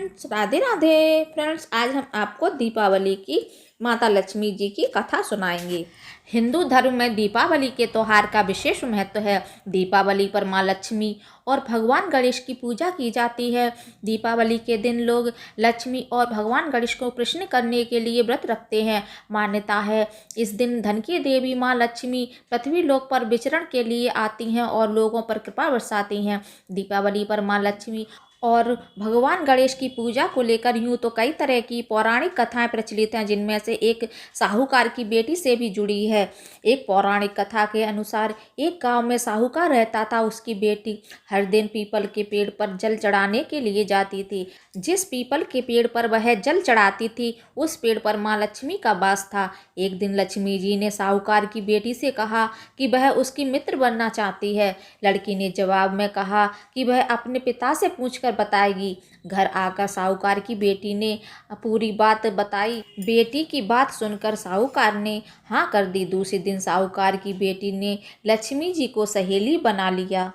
Friends, Radhe Radhe. Friends, आज हम आपको दीपावली की माता लक्ष्मी जी की कथा सुनाएंगे। हिंदू धर्म में दीपावली के त्यौहार का विशेष महत्व है। दीपावली पर माँ लक्ष्मी और भगवान गणेश की पूजा की जाती है। दीपावली के दिन लोग लक्ष्मी और भगवान गणेश को प्रसन्न करने के लिए व्रत रखते हैं। मान्यता है इस दिन धन की देवी माँ लक्ष्मी पृथ्वी लोक पर विचरण के लिए आती हैं और लोगों पर कृपा बरसाती हैं। दीपावली पर माँ लक्ष्मी और भगवान गणेश की पूजा को लेकर यूँ तो कई तरह की पौराणिक कथाएं प्रचलित हैं, जिनमें से एक साहूकार की बेटी से भी जुड़ी है। एक पौराणिक कथा के अनुसार एक गांव में साहूकार रहता था। उसकी बेटी हर दिन पीपल के पेड़ पर जल चढ़ाने के लिए जाती थी। जिस पीपल के पेड़ पर वह जल चढ़ाती थी उस पेड़ पर माँ लक्ष्मी का वास था। एक दिन लक्ष्मी जी ने साहूकार की बेटी से कहा कि वह उसकी मित्र बनना चाहती है। लड़की ने जवाब में कहा कि वह अपने पिता से पूछकर बताएगी। घर आकर साहूकार की बेटी ने पूरी बात बताई। बेटी की बात सुनकर साहूकार ने हाँ कर दी। दूसरे दिन साहूकार की बेटी ने लक्ष्मी जी को सहेली बना लिया।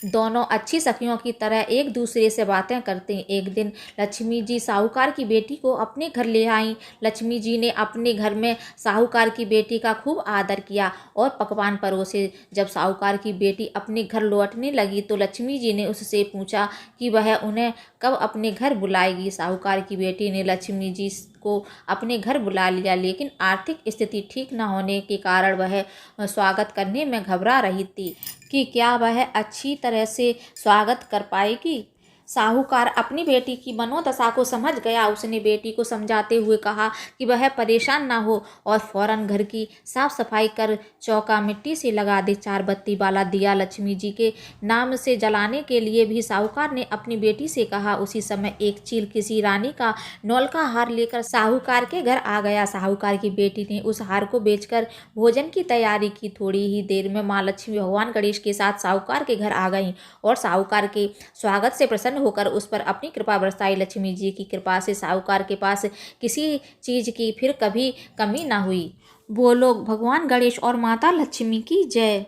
दोनों अच्छी सखियों की तरह एक दूसरे से बातें करते। एक दिन लक्ष्मी जी साहूकार की बेटी को अपने घर ले आईं। लक्ष्मी जी ने अपने घर में साहूकार की बेटी का खूब आदर किया और पकवान परोसे। जब साहूकार की बेटी अपने घर लौटने लगी तो लक्ष्मी जी ने उससे पूछा कि वह उन्हें कब अपने घर बुलाएगी। साहूकार की बेटी ने लक्ष्मी जी को अपने घर बुला लिया, लेकिन आर्थिक स्थिति ठीक न होने के कारण वह स्वागत करने में घबरा रही थी कि क्या वह अच्छी तरह से स्वागत कर पाएगी। साहूकार अपनी बेटी की मनोदशा को समझ गया। उसने बेटी को समझाते हुए कहा कि वह परेशान ना हो और फौरन घर की साफ सफाई कर चौका मिट्टी से लगा दे। 4 बत्ती वाला दिया लक्ष्मी जी के नाम से जलाने के लिए भी साहूकार ने अपनी बेटी से कहा। उसी समय एक चील किसी रानी का नौल का हार लेकर साहूकार के घर आ गया। साहूकार की बेटी ने उस हार को बेचकर भोजन की तैयारी की। थोड़ी ही देर में माँ लक्ष्मी भगवान गणेश के साथ साहूकार के घर आ गईं और साहूकार के स्वागत से प्रसन्न होकर उस पर अपनी कृपा बरसाई। लक्ष्मी जी की कृपा से साहूकार के पास किसी चीज की फिर कभी कमी ना हुई। बोलो भगवान गणेश और माता लक्ष्मी की जय।